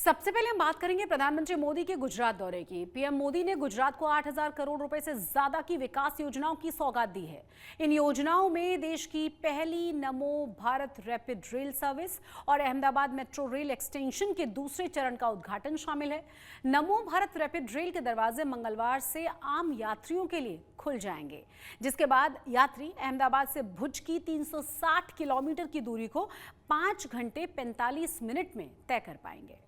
सबसे पहले हम बात करेंगे प्रधानमंत्री मोदी के गुजरात दौरे की। पीएम मोदी ने गुजरात को 8,000 करोड़ रुपए से ज्यादा की विकास योजनाओं की सौगात दी है। इन योजनाओं में देश की पहली नमो भारत रैपिड रेल सर्विस और अहमदाबाद मेट्रो रेल एक्सटेंशन के दूसरे चरण का उद्घाटन शामिल है। नमो भारत रैपिड रेल के दरवाजे मंगलवार से आम यात्रियों के लिए खुल जाएंगे, जिसके बाद यात्री अहमदाबाद से भुज की 360 किलोमीटर की दूरी को 5 घंटे 45 मिनट में तय कर पाएंगे।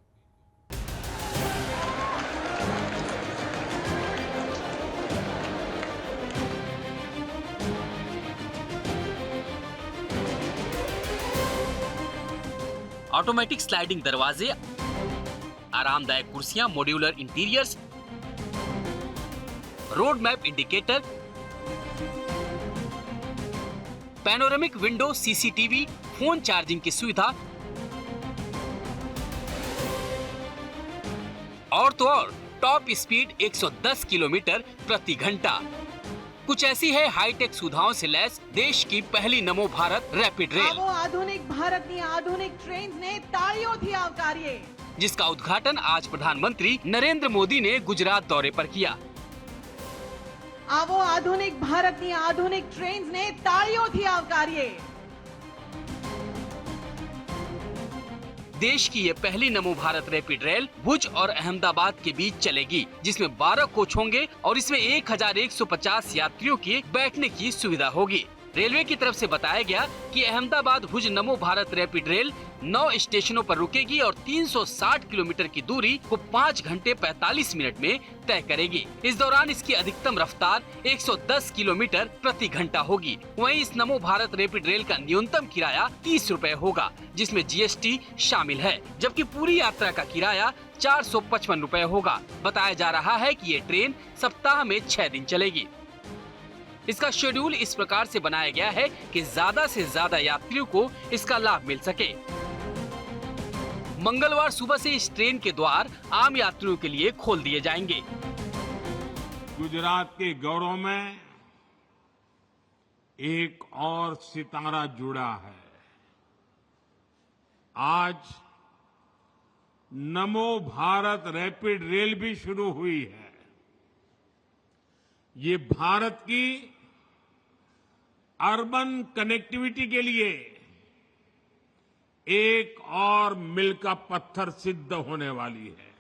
ऑटोमेटिक स्लाइडिंग दरवाजे, आरामदायक कुर्सियां, modular interiors, road map indicator, panoramic window, CCTV, phone charging की सुविधा और तो और टॉप स्पीड 110 किलोमीटर प्रति घंटा। कुछ ऐसी है हाईटेक सुविधाओं से लैस देश की पहली नमो भारत रैपिड रेल। आधुनिक भारत ની આધુનિક ટ્રેન ને તાળીઓથી આવકારીએ, जिसका उद्घाटन आज प्रधानमंत्री नरेंद्र मोदी ने गुजरात दौरे पर किया। आवो आधुनिक भारत ની આધુનિક ટ્રેન ને તાળીઓથી આવકારીએ। देश की ये पहली नमो भारत रैपिड रेल भुज और अहमदाबाद के बीच चलेगी, जिसमें 12 कोच होंगे और इसमें 1150 यात्रियों की बैठने की सुविधा होगी। रेलवे की तरफ से बताया गया कि अहमदाबाद भुज नमो भारत रैपिड रेल 9 स्टेशनों पर रुकेगी और 360 किलोमीटर की दूरी को 5 घंटे 45 मिनट में तय करेगी। इस दौरान इसकी अधिकतम रफ्तार 110 किलोमीटर प्रति घंटा होगी। वहीं इस नमो भारत रैपिड रेल का न्यूनतम किराया 30 रुपए होगा, जिसमें जीएसटी शामिल है, जबकि पूरी यात्रा का किराया 455 रुपए होगा। बताया जा रहा है कि ये ट्रेन सप्ताह में 6 दिन चलेगी। इसका शेड्यूल इस प्रकार से बनाया गया है कि ज्यादा से ज्यादा यात्रियों को इसका लाभ मिल सके। मंगलवार सुबह से इस ट्रेन के द्वार आम यात्रियों के लिए खोल दिए जाएंगे। गुजरात के गौरव में एक और सितारा जुड़ा है। आज नमो भारत रैपिड रेल भी शुरू हुई है। ये भारत की अर्बन कनेक्टिविटी के लिए एक और मील का पत्थर सिद्ध होने वाली है।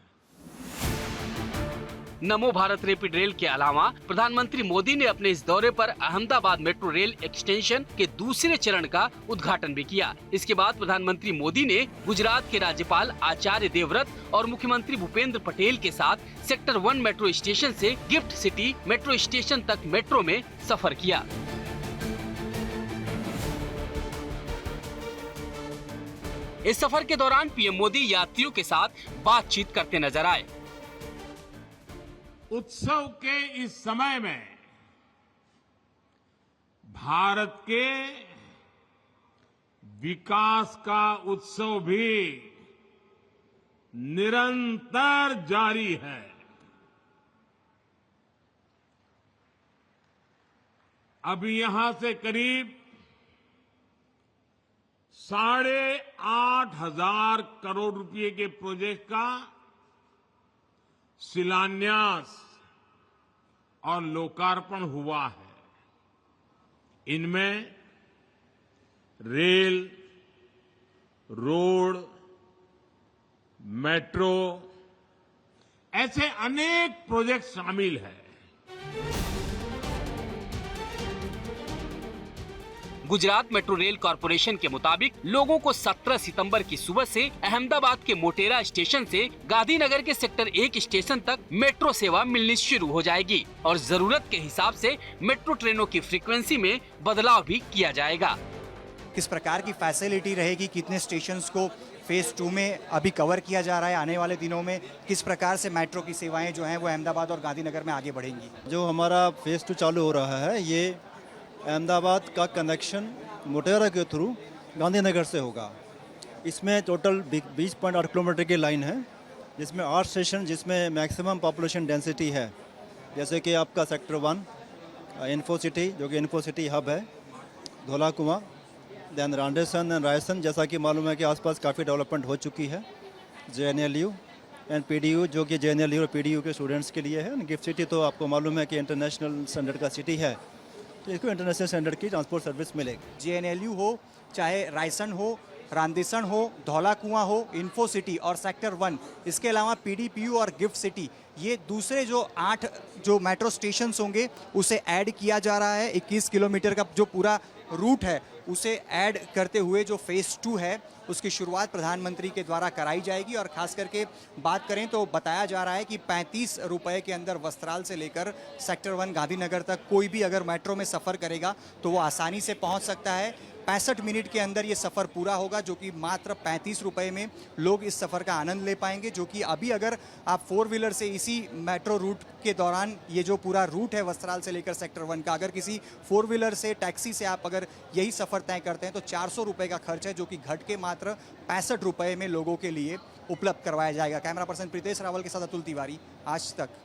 नमो भारत रैपिड रेल के अलावा प्रधानमंत्री मोदी ने अपने इस दौरे पर अहमदाबाद मेट्रो रेल एक्सटेंशन के दूसरे चरण का उद्घाटन भी किया। इसके बाद प्रधानमंत्री मोदी ने गुजरात के राज्यपाल आचार्य देवव्रत और मुख्यमंत्री भूपेंद्र पटेल के साथ सेक्टर 1 मेट्रो स्टेशन से गिफ्ट सिटी मेट्रो स्टेशन तक मेट्रो में सफर किया। इस सफर के दौरान पीएम मोदी यात्रियों के साथ बातचीत करते नजर आए। उत्सव के इस समय में भारत के विकास का उत्सव भी निरंतर जारी है। अभी यहां से करीब 8,500 करोड़ रुपए के प्रोजेक्ट का शिलान्यास और लोकार्पण हुआ है। इनमें रेल, रोड, मेट्रो ऐसे अनेक प्रोजेक्ट शामिल हैं। गुजरात मेट्रो रेल कॉरपोरेशन के मुताबिक लोगों को 17 सितंबर की सुबह से अहमदाबाद के मोटेरा स्टेशन से गांधीनगर के सेक्टर 1 स्टेशन तक मेट्रो सेवा मिलनी शुरू हो जाएगी और जरूरत के हिसाब से मेट्रो ट्रेनों की फ्रीक्वेंसी में बदलाव भी किया जाएगा। किस प्रकार की फैसिलिटी रहेगी, कितने स्टेशंस को फेज 2 में अभी कवर किया जा रहा है, आने वाले दिनों में किस प्रकार से मेट्रो की सेवाएं जो हैं वो अहमदाबाद और गांधीनगर में आगे बढ़ेंगी। जो हमारा फेज 2 चालू हो रहा है, ये अहमदाबाद का कनेक्शन मोटेरा के थ्रू गांधीनगर से होगा। इसमें टोटल 20.8 किलोमीटर की लाइन है, जिसमें 8 स्टेशन, जिसमें मैक्सिमम पॉपुलेशन डेंसिटी है जैसे कि आपका सेक्टर 1 इन्फो सिटी, जो कि इन्फो सिटी हब है, धौला कुआं, दैन रांडेसन एंड रायसन, जैसा कि मालूम है कि आसपास काफ़ी डेवलपमेंट हो चुकी है। JNLU एंड PDU, जो कि JNLU और PDU के स्टूडेंट्स के लिए है। गिफ्ट सिटी तो आपको मालूम है कि इंटरनेशनल स्टैंडर्ड का सिटी है, तो इसको इंटरनेशनल स्टैंडर्ड की ट्रांसपोर्ट सर्विस मिलेगी। JNLU हो, चाहे रायसन हो, रांदेसन हो, धौला कुआं हो, इन्फो सिटी और सेक्टर 1, इसके अलावा PDPU और गिफ्ट सिटी, ये दूसरे जो 8 जो मेट्रो स्टेशंस होंगे उसे ऐड किया जा रहा है। 21 किलोमीटर का जो पूरा रूट है उसे ऐड करते हुए जो फेज़ 2 है उसकी शुरुआत प्रधानमंत्री के द्वारा कराई जाएगी। और ख़ास करके बात करें तो बताया जा रहा है कि 35 रुपए के अंदर वस्त्राल से लेकर सेक्टर 1 गांधीनगर तक कोई भी अगर मेट्रो में सफ़र करेगा तो वो आसानी से पहुंच सकता है। 65 मिनट के अंदर ये सफ़र पूरा होगा, जो कि मात्र 35 रुपए में लोग इस सफ़र का आनंद ले पाएंगे। जो कि अभी अगर आप 4 व्हीलर से इसी मेट्रो रूट के दौरान, ये जो पूरा रूट है वस्त्राल से लेकर सेक्टर 1 का, अगर किसी 4 व्हीलर से, टैक्सी से आप अगर यही सफ़र तय करते हैं तो 400 रुपये का खर्च है, जो कि घट के मात्र 65 रुपये में लोगों के लिए उपलब्ध करवाया जाएगा। कैमरा पर्सन प्रीतेश रावल के साथ अतुल तिवारी, आज तक।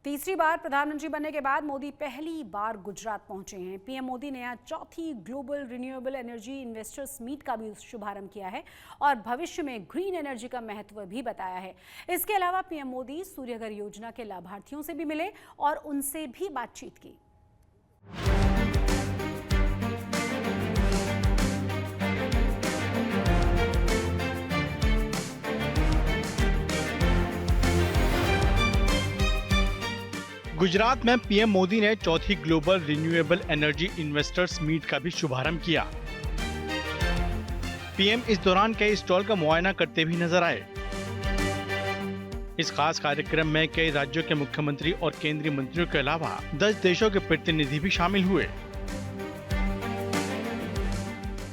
तीसरी बार प्रधानमंत्री बनने के बाद मोदी पहली बार गुजरात पहुंचे हैं। पीएम मोदी ने आज चौथी global renewable energy investors meet का भी शुभारंभ किया है और भविष्य में ग्रीन एनर्जी का महत्व भी बताया है। इसके अलावा पीएम मोदी सूर्यघर योजना के लाभार्थियों से भी मिले और उनसे भी बातचीत की। गुजरात में पीएम मोदी ने चौथी global renewable energy investors meet का भी शुभारंभ किया। पीएम इस दौरान कई स्टॉल का मुआयना करते भी नजर आए। इस खास कार्यक्रम में कई राज्यों के मुख्यमंत्री और केंद्रीय मंत्रियों के अलावा 10 देशों के प्रतिनिधि भी शामिल हुए।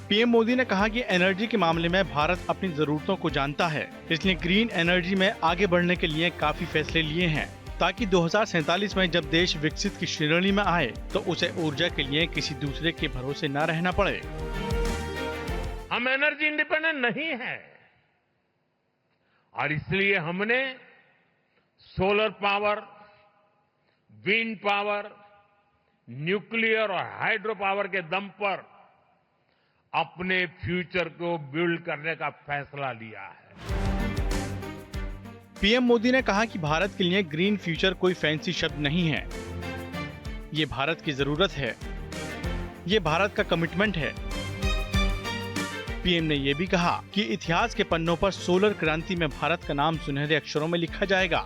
पीएम मोदी ने कहा कि एनर्जी के मामले में भारत अपनी जरूरतों को जानता है, इसलिए ग्रीन एनर्जी में आगे बढ़ने के लिए काफी फैसले लिए हैं, ताकि 2047 में जब देश विकसित की श्रेणी में आए तो उसे ऊर्जा के लिए किसी दूसरे के भरोसे न रहना पड़े। हम एनर्जी इंडिपेंडेंट नहीं है और इसलिए हमने solar power, wind power, nuclear और हाइड्रो पावर के दम पर अपने फ्यूचर को बिल्ड करने का फैसला लिया है। पीएम मोदी ने कहा कि भारत के लिए ग्रीन फ्यूचर कोई फैंसी शब्द नहीं है, ये भारत की जरूरत है, ये भारत का कमिटमेंट है। पीएम ने ये भी कहा कि इतिहास के पन्नों पर सोलर क्रांति में भारत का नाम सुनहरे अक्षरों में लिखा जाएगा।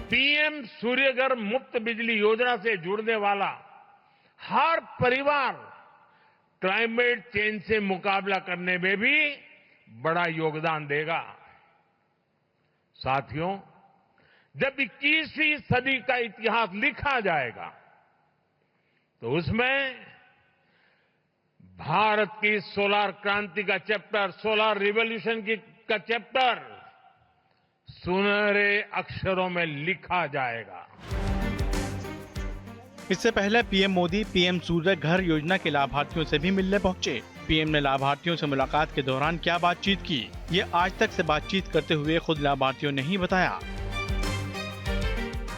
पीएम सूर्यघर मुफ्त बिजली योजना से जुड़ने वाला हर परिवार क्लाइमेट चेंज से मुकाबला करने में भी बड़ा योगदान देगा। साथियों, जब 21वीं सदी का इतिहास लिखा जाएगा तो उसमें भारत की सोलर क्रांति का चैप्टर, सोलर रिवॉल्यूशन का चैप्टर सुनहरे अक्षरों में लिखा जाएगा। इससे पहले पीएम मोदी पीएम सूर्य घर योजना के लाभार्थियों से भी मिलने पहुंचे। पीएम ने लाभार्थियों से मुलाकात के दौरान क्या बातचीत की, ये आज तक से बातचीत करते हुए खुद लाभार्थियों ने ही बताया।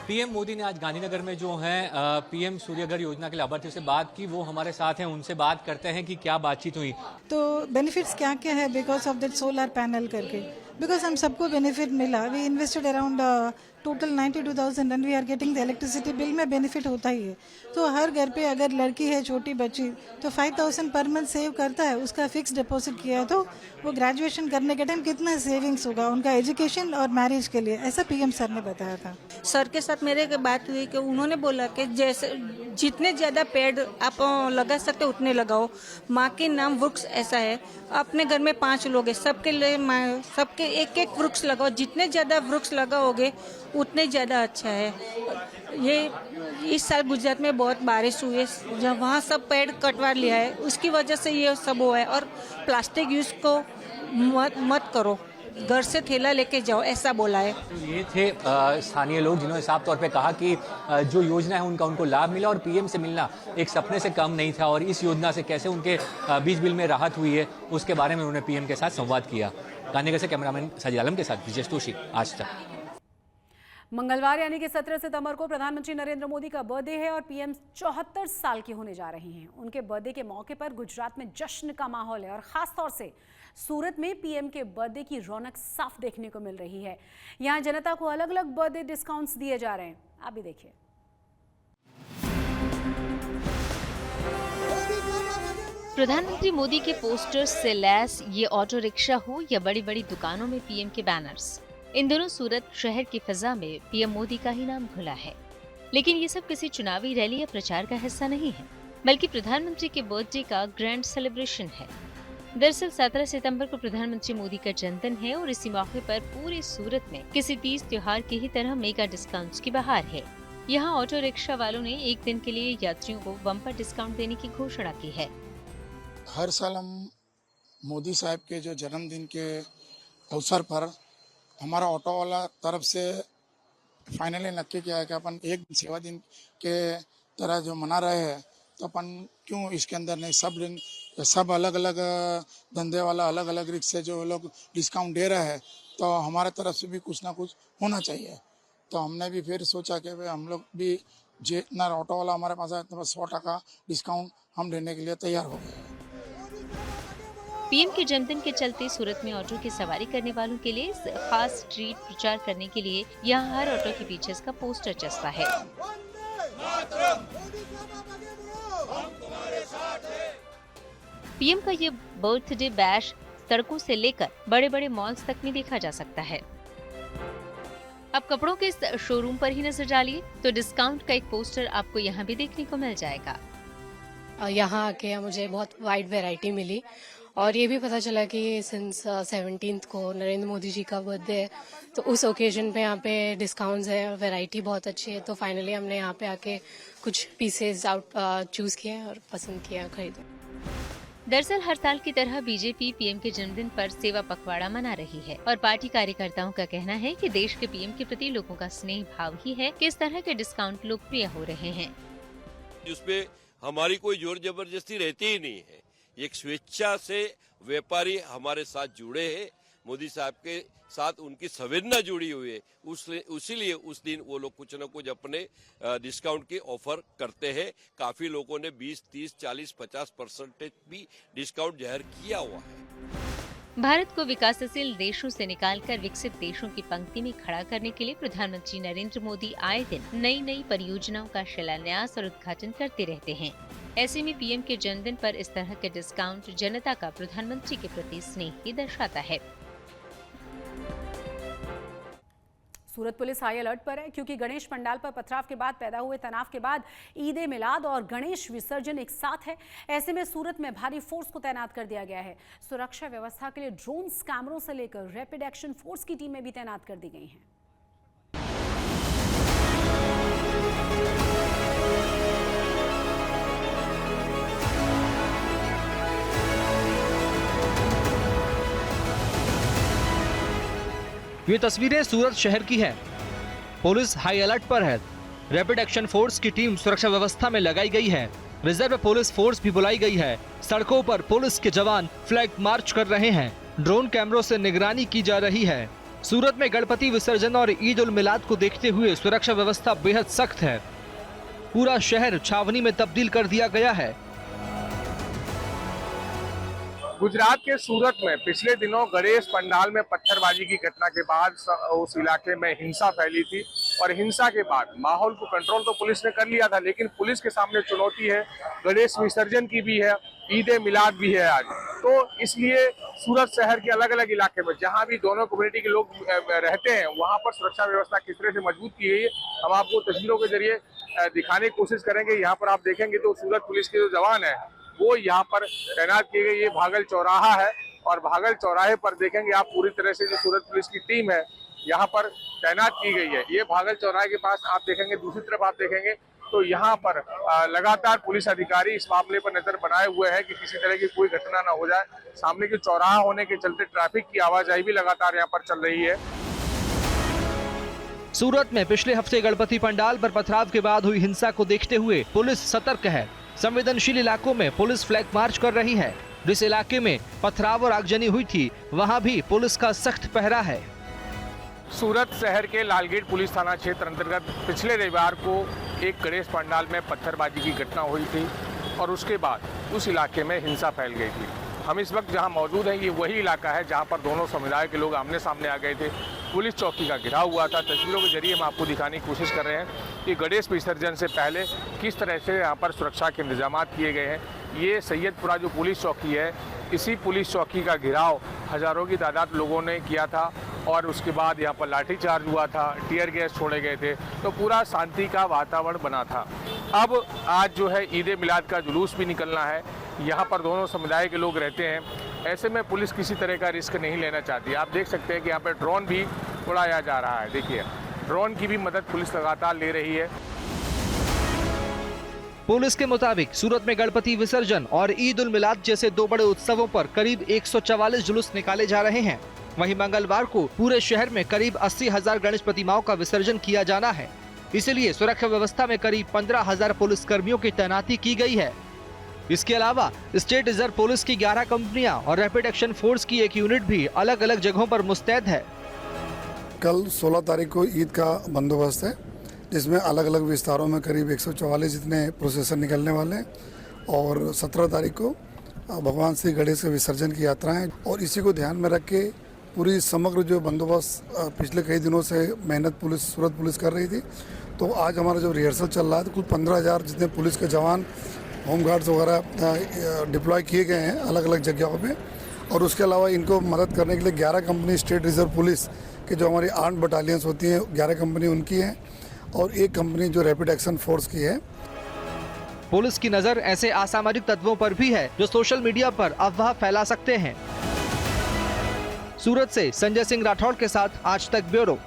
पीएम मोदी ने आज गांधीनगर में जो है पीएम सूर्यघर योजना के लाभार्थियों से बात की, वो हमारे साथ हैं, उनसे बात करते हैं कि क्या बातचीत हुई। तो बेनिफिट्स क्या क्या है because of that solar panel करके, बिकॉज हम सबको बेनिफिट मिला। We invested around total 92,000 and we are getting the electricity bill में बेनिफिट होता ही है। तो हर घर पे अगर लड़की है, छोटी बच्ची, तो 5,000 पर मंथ सेव करता है, उसका फिक्स डिपॉजिट किया है, तो वो ग्रेजुएशन करने के टाइम कितना सेविंग्स होगा उनका एजुकेशन और मैरिज के लिए, ऐसा पीएम सर ने बताया था। सर के साथ मेरे बात हुई कि उन्होंने बोला कि जैसे जितने ज़्यादा पेड़ आप लगा सकते उतने लगाओ। माँ के नाम वृक्ष ऐसा है, अपने घर में 5 लोग हैं, सबके लिए सबके एक एक वृक्ष लगाओ। जितने ज़्यादा वृक्ष लगाओगे उतने ज़्यादा अच्छा है। ये इस साल गुजरात में बहुत बारिश हुई है, जब वहाँ सब पेड़ कटवा लिया है, उसकी वजह से ये सब हुआ है। और प्लास्टिक यूज़ को मत करो, घर से थैला लेके जाओ, ऐसा बोला है। ये थे स्थानीय लोग जिन्होंने साफ तौर पे कहा कि जो योजना है उनका उनको लाभ मिला और पीएम से मिलना एक सपने से कम नहीं था, और इस योजना से कैसे उनके बीज बिल में राहत हुई है उसके बारे में उन्होंने पीएम के साथ संवाद किया। गांधीनगर से कैमरामैन साजिद आलम के साथ विजय तोशी, आज तक। मंगलवार यानी कि 17 सितंबर को प्रधानमंत्री नरेंद्र मोदी का बर्थडे है और पीएम 74 साल के होने जा रहे हैं। उनके बर्थडे के मौके पर गुजरात में जश्न का माहौल है और खास तौर से सूरत में पीएम के बर्थडे की रौनक साफ देखने को मिल रही है। यहां जनता को अलग अलग बर्थडे डिस्काउंट्स दिए जा रहे हैं। आप भी देखिए। प्रधानमंत्री मोदी के पोस्टर्स से लैस ये ऑटो रिक्शा हो या बड़ी बड़ी दुकानों में पीएम के बैनर्स, इन दोनों सूरत शहर की फिजा में पीएम मोदी का ही नाम घुला है। लेकिन ये सब किसी चुनावी रैली या प्रचार का हिस्सा नहीं है, बल्कि प्रधानमंत्री के बर्थडे का ग्रैंड सेलिब्रेशन है। दरअसल 17 सितंबर को प्रधानमंत्री मोदी का जन्मदिन है और इसी मौके पर पूरे सूरत में किसी तीज त्योहार की ही तरह मेगा डिस्काउंट्स की बहार है। यहाँ ऑटो रिक्शा वालों ने एक दिन के लिए यात्रियों को बम्पर डिस्काउंट देने की घोषणा की है। हर साल हम मोदी साहब के जो जन्मदिन के अवसर पर हमारा ऑटो वाला तरफ से फाइनली नक्की किया है कि अपन एक सेवा दिन के तरह जो मना रहे हैं, तो अपन क्यों इसके अंदर नहीं सब अलग अलग धंधे वाला अलग अलग रिक्शे जो लोग डिस्काउंट दे रहे हैं, तो हमारे तरफ से भी कुछ ना कुछ होना चाहिए। तो हमने भी फिर सोचा कि भाई हम लोग भी जितना ऑटो वाला हमारे पास है तो 100% डिस्काउंट हम देने के लिए तैयार हो गए। पीएम के जन्मदिन के चलते सूरत में ऑटो की सवारी करने वालों के लिए खास स्ट्रीट प्रचार करने के लिए यहाँ हर ऑटो के पीछे इसका पोस्टर चस्पा है। पीएम का ये बर्थडे बैश सड़कों से लेकर बड़े बड़े मॉल्स तक में देखा जा सकता है। अब कपड़ों के शोरूम पर ही नजर डालिए तो डिस्काउंट का एक पोस्टर आपको यहाँ भी देखने को मिल जाएगा। यहाँ आके मुझे बहुत वाइड वैरायटी मिली और ये भी पता चला कि सिंस 17th को नरेंद्र मोदी जी का बर्थडे है, तो उस ओकेजन पे यहाँ पे डिस्काउंट्स है और वैरायटी बहुत अच्छी है। तो फाइनली हमने यहाँ पे आके कुछ पीसेस चूज किए और पसंद किया, खरीदे। दरअसल हर साल की तरह बीजेपी पीएम के जन्मदिन पर सेवा पखवाड़ा मना रही है और पार्टी कार्यकर्ताओं का कहना है कि देश के पीएम के प्रति लोगों का स्नेह भाव ही है कि इस तरह के डिस्काउंट लोकप्रिय हो रहे हैं। जिसपे हमारी कोई जोर जबरदस्ती रहती ही नहीं है। एक स्वेच्छा से व्यापारी हमारे साथ जुड़े हैं, मोदी साहब के साथ उनकी संवेदना जुड़ी हुई है, उसीलिए उस दिन वो लोग कुछ न कुछ अपने डिस्काउंट की ऑफर करते हैं। काफी लोगों ने 20, 30, 40, 50% भी डिस्काउंट जाहिर किया हुआ है। भारत को विकासशील देशों से निकालकर विकसित देशों की पंक्ति में खड़ा करने के लिए प्रधानमंत्री नरेंद्र मोदी आए दिन नई नई परियोजनाओं का शिलान्यास और उद्घाटन करते रहते हैं। ऐसे में पीएम के जन्मदिन पर इस तरह के डिस्काउंट जनता का प्रधानमंत्री के प्रति स्नेह ही दर्शाता है। सूरत पुलिस हाई अलर्ट पर है क्योंकि गणेश पंडाल पर पथराव के बाद पैदा हुए तनाव के बाद ईद ए मिलाद और गणेश विसर्जन एक साथ है। ऐसे में सूरत में भारी फोर्स को तैनात कर दिया गया है। सुरक्षा व्यवस्था के लिए ड्रोन्स, कैमरों से लेकर रैपिड एक्शन फोर्स की टीमें भी तैनात कर दी गई हैं। ये तस्वीरें सूरत शहर की हैं। पुलिस हाई अलर्ट पर है। रैपिड एक्शन फोर्स की टीम सुरक्षा व्यवस्था में लगाई गई है। रिजर्व पुलिस फोर्स भी बुलाई गई है। सड़कों पर पुलिस के जवान फ्लैग मार्च कर रहे हैं। ड्रोन कैमरों से निगरानी की जा रही है। सूरत में गणपति विसर्जन और ईद उल मिलाद को देखते हुए सुरक्षा व्यवस्था बेहद सख्त है। पूरा शहर छावनी में तब्दील कर दिया गया है। गुजरात के सूरत में पिछले दिनों गणेश पंडाल में पत्थरबाजी की घटना के बाद उस इलाके में हिंसा फैली थी और हिंसा के बाद माहौल को कंट्रोल तो पुलिस ने कर लिया था, लेकिन पुलिस के सामने चुनौती है, गणेश विसर्जन की भी है, ईद ए मिलाद भी है आज। तो इसलिए सूरत शहर के अलग अलग इलाके में जहां भी दोनों कम्युनिटी के लोग रहते हैं वहां पर सुरक्षा व्यवस्था किस तरह से मजबूत की गई है हम आपको तस्वीरों के जरिए दिखाने की कोशिश करेंगे। यहाँ पर आप देखेंगे तो सूरत पुलिस के जो जवान है वो यहाँ पर तैनात किए गए। ये भागल चौराहा है और भागल चौराहे पर देखेंगे आप पूरी तरह से जो सूरत पुलिस की टीम है यहाँ पर तैनात की गई है। ये भागल चौराहे के पास आप देखेंगे, दूसरी तरफ आप देखेंगे तो यहाँ पर लगातार पुलिस अधिकारी इस मामले पर नजर बनाए हुए हैं कि किसी तरह की कोई घटना ना हो जाए। सामने की चौराहा होने के चलते ट्रैफिक की आवाजाही भी लगातार यहाँ पर चल रही है। सूरत में पिछले हफ्ते गणपति पंडाल पर पथराव के बाद हुई हिंसा को देखते हुए पुलिस सतर्क है। संवेदनशील इलाकों में पुलिस फ्लैग मार्च कर रही है। जिस इलाके में पथराव और आगजनी हुई थी वहां भी पुलिस का सख्त पहरा है। सूरत शहर के लालगेट पुलिस थाना क्षेत्र अंतर्गत पिछले रविवार को एक गणेश पंडाल में पत्थरबाजी की घटना हुई थी और उसके बाद उस इलाके में हिंसा फैल गई थी। हम इस वक्त जहां मौजूद हैं ये वही इलाका है जहां पर दोनों समुदाय के लोग आमने सामने आ गए थे। पुलिस चौकी का घेराव हुआ था। तस्वीरों के जरिए हम आपको दिखाने की कोशिश कर रहे हैं कि गणेश विसर्जन से पहले किस तरह से यहाँ पर सुरक्षा के इंतजाम किए गए हैं। ये सैयदपुरा जो पुलिस चौकी है, इसी पुलिस चौकी का घेराव हज़ारों की तादाद लोगों ने किया था और उसके बाद यहाँ पर लाठीचार्ज हुआ था, टीयर गैस छोड़े गए थे, तो पूरा शांति का वातावरण बना था। अब आज जो है ईद मिलाद का जुलूस भी निकलना है। यहाँ पर दोनों समुदाय के लोग रहते हैं। ऐसे में पुलिस किसी तरह का रिस्क नहीं लेना चाहती। आप देख सकते हैं कि यहाँ पर ड्रोन भी उड़ाया जा रहा है। देखिए, ड्रोन की भी मदद पुलिस लगातार ले रही है। पुलिस के मुताबिक सूरत में गणपति विसर्जन और ईद उल मिलाद जैसे दो बड़े उत्सवों पर करीब 144 जुलूस निकाले जा रहे हैं। वहीं मंगलवार को पूरे शहर में करीब 80,000 गणेश प्रतिमाओं का विसर्जन किया जाना है। इसलिए सुरक्षा व्यवस्था में करीब 15,000 पुलिस कर्मियों की तैनाती की गई है। इसके अलावा स्टेट रिजर्व पुलिस की 11 कंपनियां और रैपिड एक्शन फोर्स की एक यूनिट भी अलग अलग जगहों पर मुस्तैद है। कल 16 तारीख को ईद का बंदोबस्त है, जिसमें अलग अलग विस्तारों में करीब 144 जितने प्रोसेसर निकलने वाले हैं और 17 तारीख को भगवान श्री गणेश के विसर्जन की यात्रा है। और इसी को ध्यान में रख के पूरी समग्र जो बंदोबस्त पिछले कई दिनों से मेहनत सूरत पुलिस कर रही थी, तो आज हमारा जो रिहर्सल चल रहा है तो कुल 15,000 जितने पुलिस के जवान, होमगार्ड्स वगैरह डिप्लॉय किए गए हैं अलग अलग जगहों पे। और उसके अलावा इनको मदद करने के लिए 11 कंपनी स्टेट रिजर्व पुलिस के जो हमारी आर्म्ड बटालियंस होती हैं 11 कंपनी उनकी हैं और एक कंपनी जो रैपिड एक्शन फोर्स की है। पुलिस की नजर ऐसे असामरिक तत्वों पर भी है जो सोशल मीडिया पर अफवाह फैला सकते हैं। सूरत से संजय सिंह राठौड़ के साथ आज तक ब्यूरो।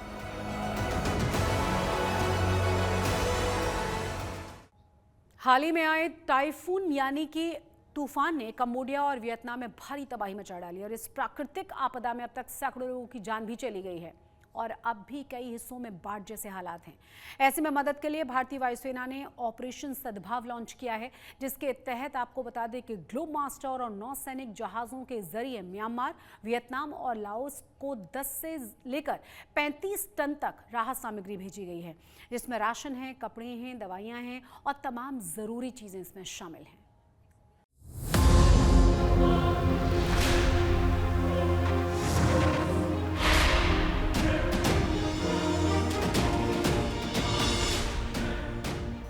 हाल ही में आए टाइफून यानी कि तूफान ने कंबोडिया और वियतनाम में भारी तबाही मचा डाली और इस प्राकृतिक आपदा में अब तक सैकड़ों लोगों की जान भी चली गई है और अब भी कई हिस्सों में बाढ़ जैसे हालात हैं। ऐसे में मदद के लिए भारतीय वायुसेना ने ऑपरेशन सद्भाव लॉन्च किया है, जिसके तहत आपको बता दें कि ग्लोब मास्टर और 9 सैनिक जहाज़ों के जरिए म्यांमार, वियतनाम और लाओस को 10 से लेकर 35 टन तक राहत सामग्री भेजी गई है, जिसमें राशन है, कपड़े हैं, दवाइयाँ हैं और तमाम ज़रूरी चीज़ें इसमें शामिल हैं।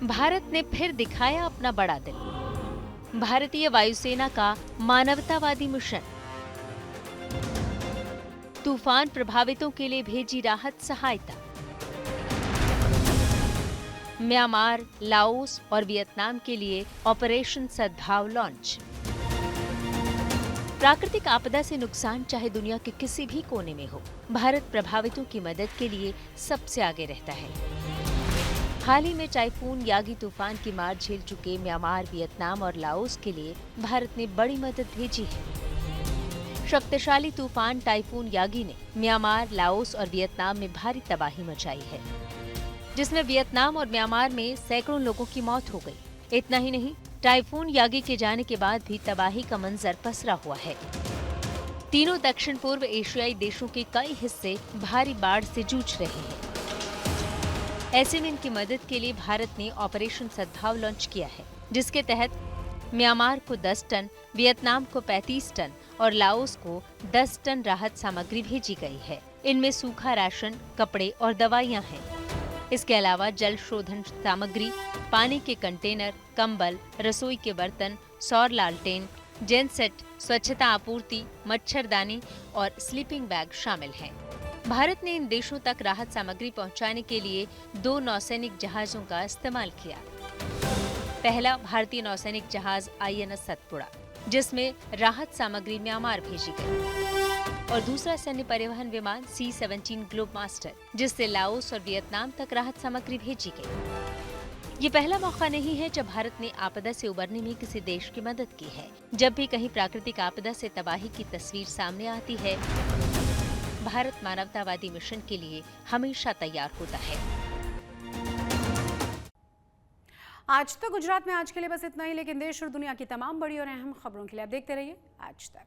भारत ने फिर दिखाया अपना बड़ा दिल। भारतीय वायुसेना का मानवतावादी मिशन। तूफान प्रभावितों के लिए भेजी राहत सहायता। म्यांमार, लाओस और वियतनाम के लिए ऑपरेशन सद्भाव लॉन्च। प्राकृतिक आपदा से नुकसान चाहे दुनिया के किसी भी कोने में हो, भारत प्रभावितों की मदद के लिए सबसे आगे रहता है। हाल ही में टाइफून यागी तूफान की मार झेल चुके म्यांमार, वियतनाम और लाओस के लिए भारत ने बड़ी मदद भेजी है। शक्तिशाली तूफान टाइफून यागी ने म्यांमार, लाओस और वियतनाम में भारी तबाही मचाई है, जिसमें वियतनाम और म्यांमार में सैकड़ों लोगों की मौत हो गई। इतना ही नहीं, टाइफून यागी के जाने के बाद भी तबाही का मंजर पसरा हुआ है। तीनों दक्षिण पूर्व एशियाई देशों के कई हिस्से भारी बाढ़ से जूझ रहे हैं। ऐसे में इनकी मदद के लिए भारत ने ऑपरेशन सद्भाव लॉन्च किया है, जिसके तहत म्यांमार को 10 टन, वियतनाम को 35 टन और लाओस को 10 टन राहत सामग्री भेजी गई है। इनमें सूखा राशन, कपड़े और दवाइयां हैं। इसके अलावा जल शोधन सामग्री, पानी के कंटेनर, कंबल, रसोई के बर्तन, सौर लालटेन, जेनसेट, स्वच्छता आपूर्ति, मच्छरदानी और स्लीपिंग बैग शामिल हैं। भारत ने इन देशों तक राहत सामग्री पहुंचाने के लिए 2 नौसैनिक जहाजों का इस्तेमाल किया। पहला भारतीय नौसैनिक जहाज INS सतपुड़ा, जिसमें राहत सामग्री म्यांमार भेजी गई, और दूसरा सैन्य परिवहन विमान C-17 ग्लोब मास्टर, जिससे लाओस और वियतनाम तक राहत सामग्री भेजी गई। ये पहला मौका नहीं है जब भारत ने आपदा से उबरने में किसी देश की मदद की है। जब भी कहीं प्राकृतिक आपदा से तबाही की तस्वीर सामने आती है, भारत मानवतावादी मिशन के लिए हमेशा तैयार होता है। आज तक गुजरात में आज के लिए बस इतना ही, लेकिन देश और दुनिया की तमाम बड़ी और अहम खबरों के लिए आप देखते रहिए आज तक।